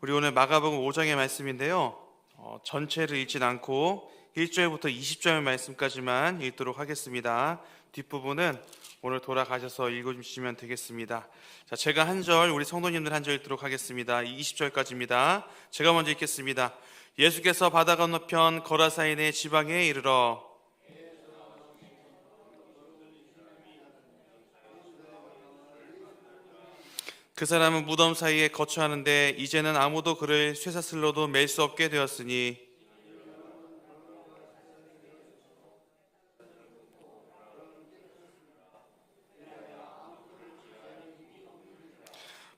우리 오늘 마가복음 5장의 말씀인데요. 전체를 읽진 않고 1절부터 20절 말씀까지만 읽도록 하겠습니다. 뒷부분은 오늘 돌아가셔서 읽어주시면 되겠습니다. 자, 제가 한 절, 우리 성도님들 한 절 읽도록 하겠습니다. 20절까지입니다. 제가 먼저 읽겠습니다. 예수께서 바다 건너편 거라사인의 지방에 이르러 그 사람은 무덤 사이에 거처하는데 이제는 아무도 그를 쇠사슬로도 맬 수 없게 되었으니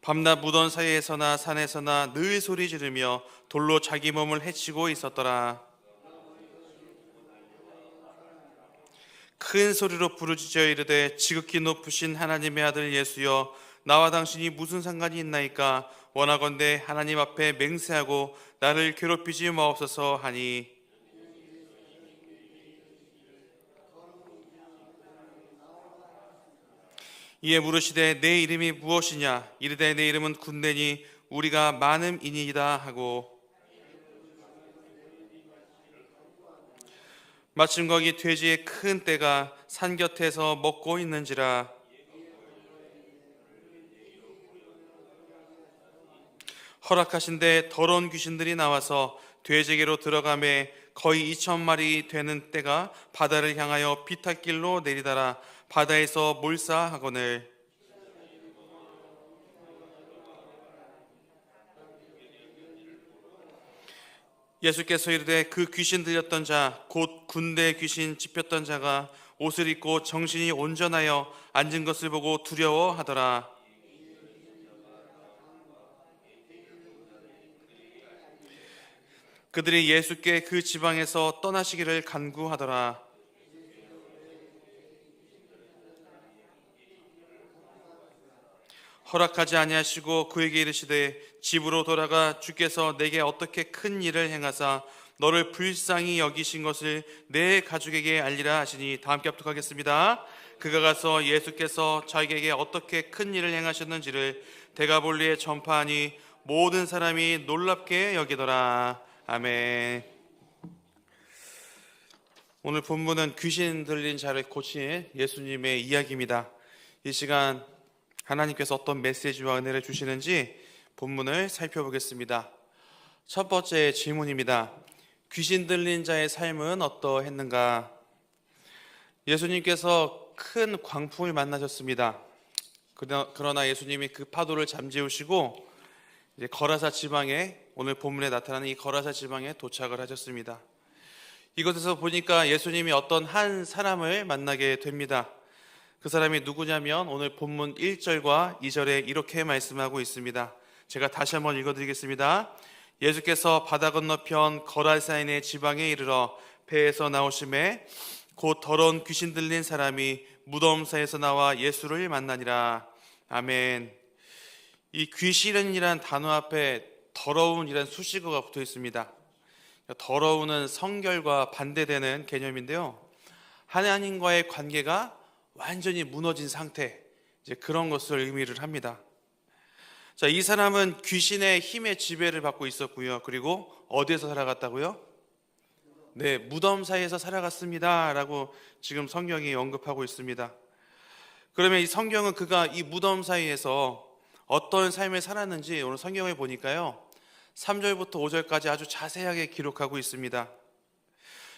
밤낮 무덤 사이에서나 산에서나 늘 소리 지르며 돌로 자기 몸을 해치고 있었더라. 큰 소리로 부르짖어 이르되 지극히 높으신 하나님의 아들 예수여, 나와 당신이 무슨 상관이 있나이까? 원하건대 하나님 앞에 맹세하고 나를 괴롭히지 마옵소서 하니, 이에 물으시되 내 이름이 무엇이냐? 이르되 내 이름은 군대니 우리가 많음이니이다 하고, 마침 거기 돼지의 큰 떼가 산 곁에서 먹고 있는지라. 허락하신데 더러운 귀신들이 나와서 돼지에게로 들어가매 거의 2,000마리 되는 떼가 바다를 향하여 비탈길로 내리다라 바다에서 몰사하거늘. 예수께서 이르되 그 귀신 들렸던 자 곧 군대 귀신 짚혔던 자가 옷을 입고 정신이 온전하여 앉은 것을 보고 두려워하더라. 그들이 예수께 그 지방에서 떠나시기를 간구하더라. 허락하지 아니하시고 그에게 이르시되 집으로 돌아가 주께서 내게 어떻게 큰 일을 행하사 너를 불쌍히 여기신 것을 내 가족에게 알리라 하시니, 다 함께 합독하겠습니다. 그가 가서 예수께서 자기에게 어떻게 큰 일을 행하셨는지를 데가볼리에 전파하니 모든 사람이 놀랍게 여기더라. 아멘. 오늘 본문은 귀신 들린 자를 고친 예수님의 이야기입니다. 이 시간 하나님께서 어떤 메시지와 은혜를 주시는지 본문을 살펴보겠습니다. 첫 번째 질문입니다. 귀신 들린 자의 삶은 어떠했는가? 예수님께서 큰 광풍을 만나셨습니다. 그러나 예수님이 그 파도를 잠재우시고 이제 거라사 지방에, 오늘 본문에 나타나는 이 거라사 지방에 도착을 하셨습니다. 이곳에서 보니까 예수님이 어떤 한 사람을 만나게 됩니다. 그 사람이 누구냐면 오늘 본문 1절과 2절에 이렇게 말씀하고 있습니다. 제가 다시 한번 읽어드리겠습니다. 예수께서 바다 건너편 거라사인의 지방에 이르러 배에서 나오심에 곧 더러운 귀신 들린 사람이 무덤 사이에서 나와 예수를 만나니라. 아멘. 이 귀신이란 단어 앞에 더러운이란 수식어가 붙어 있습니다. 더러운은 성결과 반대되는 개념인데요. 하나님과의 관계가 완전히 무너진 상태, 이제 그런 것을 의미를 합니다. 자, 이 사람은 귀신의 힘의 지배를 받고 있었고요. 그리고 어디에서 살아갔다고요? 네, 무덤 사이에서 살아갔습니다 라고 지금 성경이 언급하고 있습니다. 그러면 이 성경은 그가 이 무덤 사이에서 어떤 삶을 살았는지 오늘 성경을 보니까요, 3절부터 5절까지 아주 자세하게 기록하고 있습니다.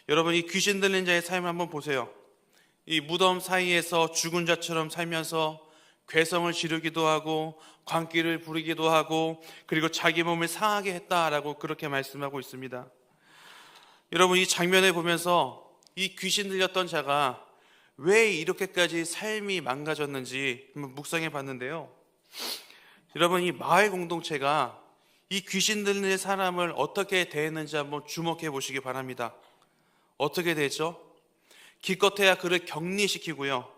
여러분, 이 귀신 들린 자의 삶을 한번 보세요. 이 무덤 사이에서 죽은 자처럼 살면서 괴성을 지르기도 하고 광기를 부리기도 하고 그리고 자기 몸을 상하게 했다라고 그렇게 말씀하고 있습니다. 여러분, 이 장면을 보면서 이 귀신 들렸던 자가 왜 이렇게까지 삶이 망가졌는지 한번 묵상해 봤는데요. 여러분, 이 마을 공동체가 이 귀신 들린 사람을 어떻게 대했는지 한번 주목해 보시기 바랍니다. 어떻게 됐죠? 기껏해야 그를 격리시키고요,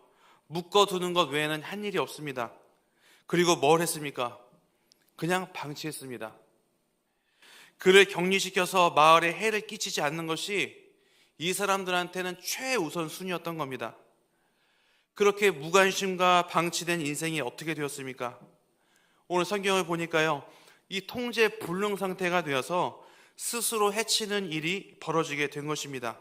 묶어두는 것 외에는 한 일이 없습니다. 그리고 뭘 했습니까? 그냥 방치했습니다. 그를 격리시켜서 마을에 해를 끼치지 않는 것이 이 사람들한테는 최우선순위였던 겁니다. 그렇게 무관심과 방치된 인생이 어떻게 되었습니까? 오늘 성경을 보니까요, 이 통제 불능 상태가 되어서 스스로 해치는 일이 벌어지게 된 것입니다.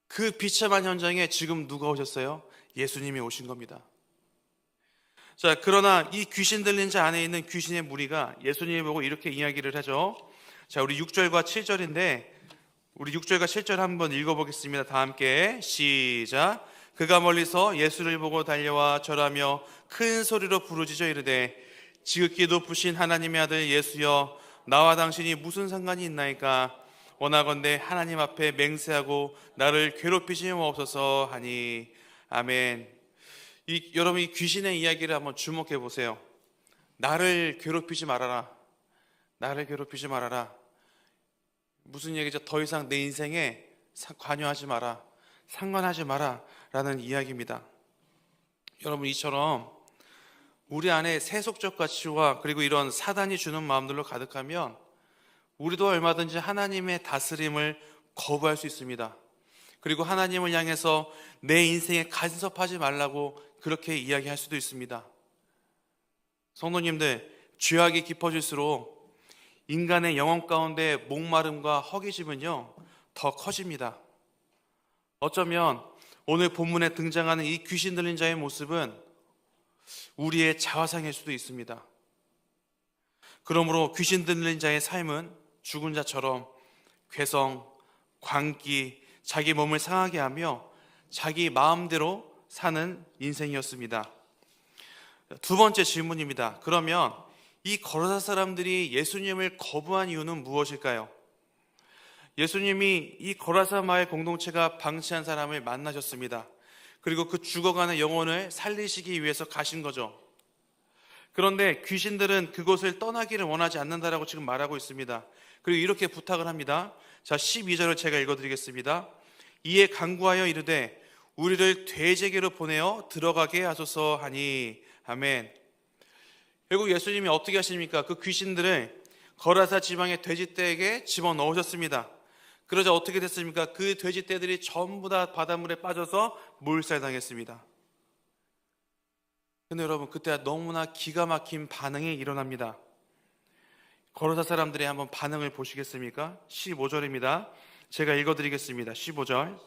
그 비참한 현장에 지금 누가 오셨어요? 예수님이 오신 겁니다. 자, 그러나 이 귀신 들린 자 안에 있는 귀신의 무리가 예수님을 보고 이렇게 이야기를 하죠. 자, 우리 6절과 7절인데 우리 6절과 7절 한번 읽어보겠습니다. 다 함께 시작. 그가 멀리서 예수를 보고 달려와 절하며 큰 소리로 부르짖어 이르되 지극히 높으신 하나님의 아들 예수여, 나와 당신이 무슨 상관이 있나이까? 원하건대 하나님 앞에 맹세하고 나를 괴롭히지 마옵소서 하니. 아멘. 여러분, 이 귀신의 이야기를 한번 주목해 보세요. 나를 괴롭히지 말아라. 나를 괴롭히지 말아라. 무슨 얘기죠? 더 이상 내 인생에 관여하지 마라. 상관하지 마라 라는 이야기입니다. 여러분, 이처럼 우리 안에 세속적 가치와 그리고 이런 사단이 주는 마음들로 가득하면 우리도 얼마든지 하나님의 다스림을 거부할 수 있습니다. 그리고 하나님을 향해서 내 인생에 간섭하지 말라고 그렇게 이야기할 수도 있습니다. 성도님들, 죄악이 깊어질수록 인간의 영혼 가운데 목마름과 허기짐은요 더 커집니다. 어쩌면 오늘 본문에 등장하는 이 귀신 들린 자의 모습은 우리의 자화상일 수도 있습니다. 그러므로 귀신 들린 자의 삶은 죽은 자처럼 괴성, 광기, 자기 몸을 상하게 하며 자기 마음대로 사는 인생이었습니다. 두 번째 질문입니다. 그러면 이 거라사 사람들이 예수님을 거부한 이유는 무엇일까요? 예수님이 이 거라사 마을 공동체가 방치한 사람을 만나셨습니다. 그리고 그 죽어가는 영혼을 살리시기 위해서 가신 거죠. 그런데 귀신들은 그곳을 떠나기를 원하지 않는다라고 지금 말하고 있습니다. 그리고 이렇게 부탁을 합니다. 자, 12절을 제가 읽어드리겠습니다. 이에 간구하여 이르되 우리를 돼지에게로 보내어 들어가게 하소서 하니. 아멘. 결국 예수님이 어떻게 하십니까? 그 귀신들을 거라사 지방의 돼지떼에게 집어넣으셨습니다. 그러자 어떻게 됐습니까? 그 돼지떼들이 전부 다 바닷물에 빠져서 몰살당했습니다. 근데 여러분, 그때 너무나 기가 막힌 반응이 일어납니다. 거라사 사람들의 한번 반응을 보시겠습니까? 15절입니다. 제가 읽어드리겠습니다. 15절.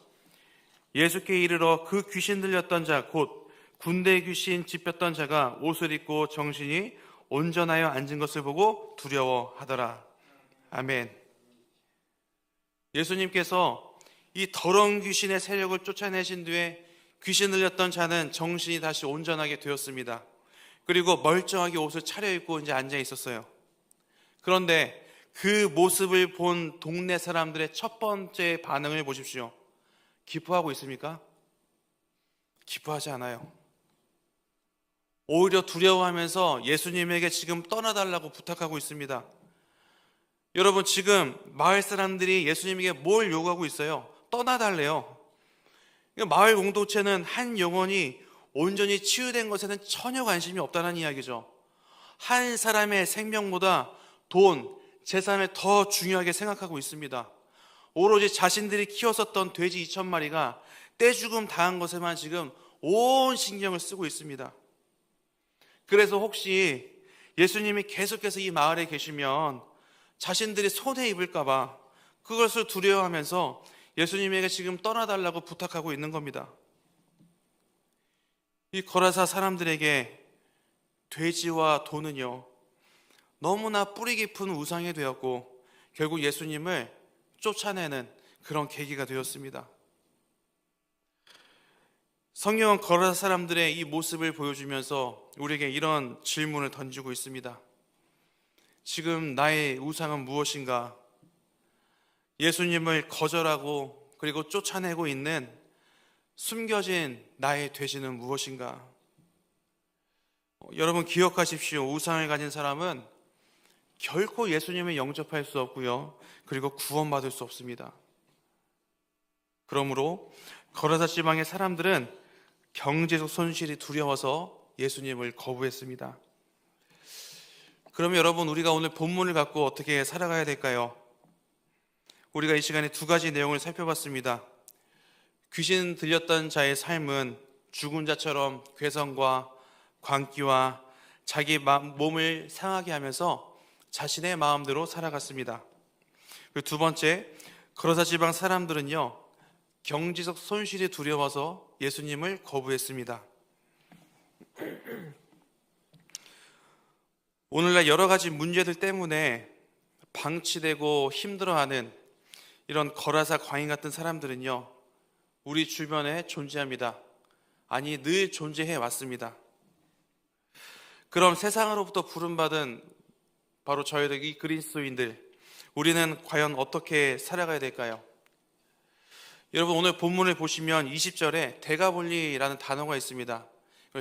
예수께 이르러 그 귀신 들렸던 자 곧 군대 귀신 짚혔던 자가 옷을 입고 정신이 온전하여 앉은 것을 보고 두려워하더라. 아멘. 예수님께서 이 더러운 귀신의 세력을 쫓아내신 뒤에 귀신 들렸던 자는 정신이 다시 온전하게 되었습니다. 그리고 멀쩡하게 옷을 차려입고 이제 앉아 있었어요. 그런데 그 모습을 본 동네 사람들의 첫 번째 반응을 보십시오. 기뻐하고 있습니까? 기뻐하지 않아요. 오히려 두려워하면서 예수님에게 지금 떠나달라고 부탁하고 있습니다. 여러분, 지금 마을 사람들이 예수님에게 뭘 요구하고 있어요? 떠나달래요. 마을 공동체는 한 영혼이 온전히 치유된 것에는 전혀 관심이 없다는 이야기죠. 한 사람의 생명보다 돈, 재산을 더 중요하게 생각하고 있습니다. 오로지 자신들이 키웠었던 돼지 2,000마리가 떼죽음 당한 것에만 지금 온 신경을 쓰고 있습니다. 그래서 혹시 예수님이 계속해서 이 마을에 계시면 자신들이 손해 입을까 봐 그것을 두려워하면서 예수님에게 지금 떠나달라고 부탁하고 있는 겁니다. 이 거라사 사람들에게 돼지와 돈은요 너무나 뿌리 깊은 우상이 되었고 결국 예수님을 쫓아내는 그런 계기가 되었습니다. 성경은 거라사 사람들의 이 모습을 보여주면서 우리에게 이런 질문을 던지고 있습니다. 지금 나의 우상은 무엇인가? 예수님을 거절하고 그리고 쫓아내고 있는 숨겨진 나의 돼지는 무엇인가? 여러분 기억하십시오. 우상을 가진 사람은 결코 예수님을 영접할 수 없고요. 그리고 구원받을 수 없습니다. 그러므로 거라사 지방의 사람들은 경제적 손실이 두려워서 예수님을 거부했습니다. 그러면 여러분, 우리가 오늘 본문을 갖고 어떻게 살아가야 될까요? 우리가 이 시간에 두 가지 내용을 살펴봤습니다. 귀신 들렸던 자의 삶은 죽은 자처럼 괴성과 광기와 자기 몸을 상하게 하면서 자신의 마음대로 살아갔습니다. 그리고 두 번째, 거라사 지방 사람들은요, 경제적 손실이 두려워서 예수님을 거부했습니다. 오늘날 여러 가지 문제들 때문에 방치되고 힘들어하는 이런 거라사 광인 같은 사람들은요, 우리 주변에 존재합니다. 아니, 늘 존재해 왔습니다. 그럼 세상으로부터 부름받은 바로 저희들 이 그리스도인들, 우리는 과연 어떻게 살아가야 될까요? 여러분, 오늘 본문을 보시면 20절에 데가볼리라는 단어가 있습니다.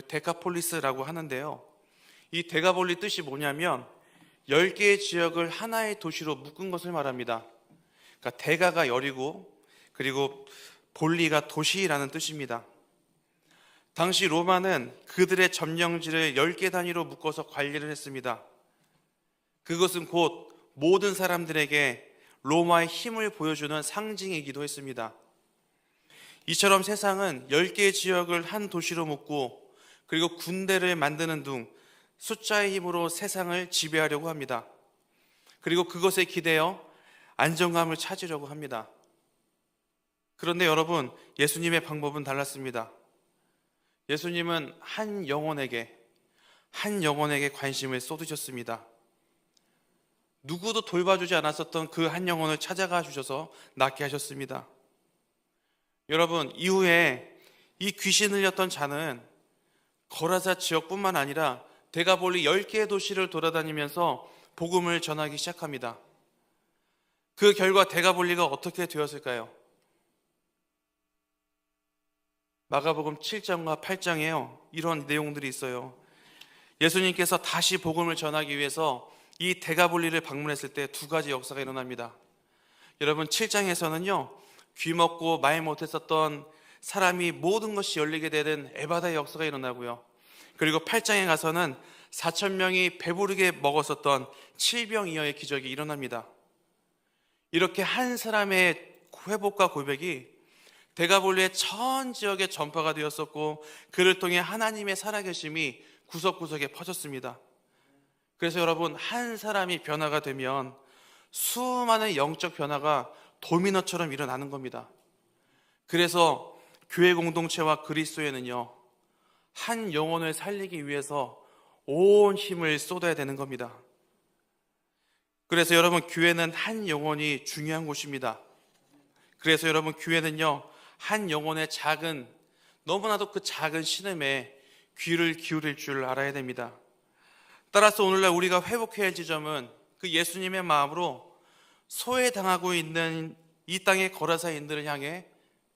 데카폴리스라고 하는데요, 이 데가볼리 뜻이 뭐냐면 10개의 지역을 하나의 도시로 묶은 것을 말합니다. 그러니까 데가가 열이고, 그리고 볼리가 도시라는 뜻입니다. 당시 로마는 그들의 점령지를 10개 단위로 묶어서 관리를 했습니다. 그것은 곧 모든 사람들에게 로마의 힘을 보여주는 상징이기도 했습니다. 이처럼 세상은 10개의 지역을 한 도시로 묶고, 그리고 군대를 만드는 등 숫자의 힘으로 세상을 지배하려고 합니다. 그리고 그것에 기대어 안정감을 찾으려고 합니다. 그런데 여러분, 예수님의 방법은 달랐습니다. 예수님은 한 영혼에게 관심을 쏟으셨습니다. 누구도 돌봐주지 않았었던 그 한 영혼을 찾아가 주셔서 낫게 하셨습니다. 여러분, 이후에 이 귀신 들렸던 자는 거라사 지역뿐만 아니라 데가볼리 10개의 도시를 돌아다니면서 복음을 전하기 시작합니다. 그 결과 데가볼리가 어떻게 되었을까요? 마가복음 7장과 8장에요, 이런 내용들이 있어요. 예수님께서 다시 복음을 전하기 위해서 이 데가볼리를 방문했을 때 두 가지 역사가 일어납니다. 여러분, 7장에서는요, 귀먹고 말 못했었던 사람이 모든 것이 열리게 되는 에바다의 역사가 일어나고요, 그리고 8장에 가서는 4,000명이 배부르게 먹었었던 칠병이어의 기적이 일어납니다. 이렇게 한 사람의 회복과 고백이 데가볼리의 전 지역에 전파가 되었었고, 그를 통해 하나님의 살아계심이 구석구석에 퍼졌습니다. 그래서 여러분, 한 사람이 변화가 되면 수많은 영적 변화가 도미노처럼 일어나는 겁니다. 그래서 교회 공동체와 그리스도에는요, 한 영혼을 살리기 위해서 온 힘을 쏟아야 되는 겁니다. 그래서 여러분, 교회는 한 영혼이 중요한 곳입니다. 그래서 여러분, 교회는요, 한 영혼의 너무나도 그 작은 신음에 귀를 기울일 줄 알아야 됩니다. 따라서 오늘날 우리가 회복해야 할 지점은 그 예수님의 마음으로 소외당하고 있는 이 땅의 거라사인들을 향해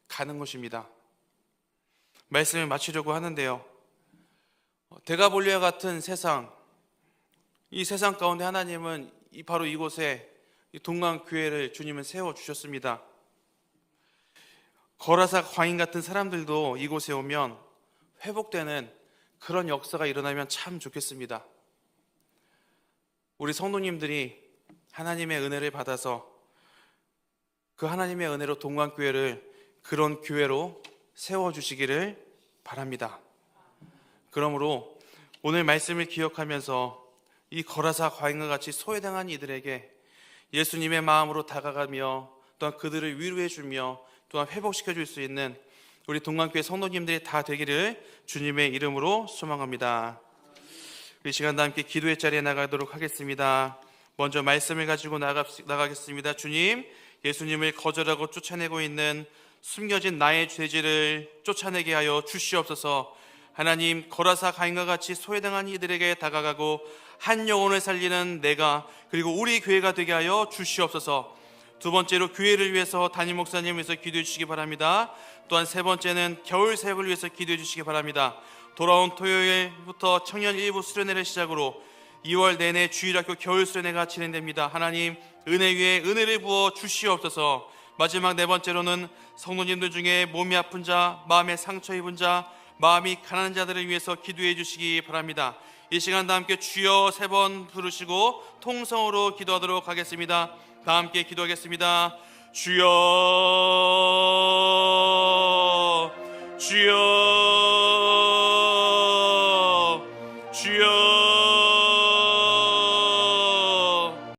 가는 것입니다. 말씀을 마치려고 하는데요, 데가볼리와 같은 세상, 이 세상 가운데 하나님은 바로 이곳에 동강교회를 주님은 세워주셨습니다. 거라사 광인 같은 사람들도 이곳에 오면 회복되는 그런 역사가 일어나면 참 좋겠습니다. 우리 성도님들이 하나님의 은혜를 받아서 그 하나님의 은혜로 동강교회를 그런 교회로 세워주시기를 바랍니다. 그러므로 오늘 말씀을 기억하면서 이 거라사 과인과 같이 소외당한 이들에게 예수님의 마음으로 다가가며 또한 그들을 위로해주며 또한 회복시켜줄 수 있는 우리 동강교회 성도님들이 다 되기를 주님의 이름으로 소망합니다. 이 시간 다 함께 기도의 자리에 나가도록 하겠습니다. 먼저 말씀을 가지고 나가겠습니다. 주님, 예수님을 거절하고 쫓아내고 있는 숨겨진 나의 죄질을 쫓아내게 하여 주시옵소서. 하나님, 거라사 가인과 같이 소외당한 이들에게 다가가고 한 영혼을 살리는 내가, 그리고 우리 교회가 되게 하여 주시옵소서. 두 번째로 교회를 위해서 담임 목사님을 위해서 기도해 주시기 바랍니다. 또한 세 번째는 겨울 사역을 위해서 기도해 주시기 바랍니다. 돌아온 토요일부터 청년 일부 수련회를 시작으로 2월 내내 주일학교 겨울 수련회가 진행됩니다. 하나님, 은혜 위에 은혜를 부어 주시옵소서. 마지막 네 번째로는 성도님들 중에 몸이 아픈 자, 마음에 상처 입은 자, 마음이 가난한 자들을 위해서 기도해 주시기 바랍니다. 이 시간 다 함께 주여 세 번 부르시고 통성으로 기도하도록 하겠습니다. 다 함께 기도하겠습니다. 주여, 주여.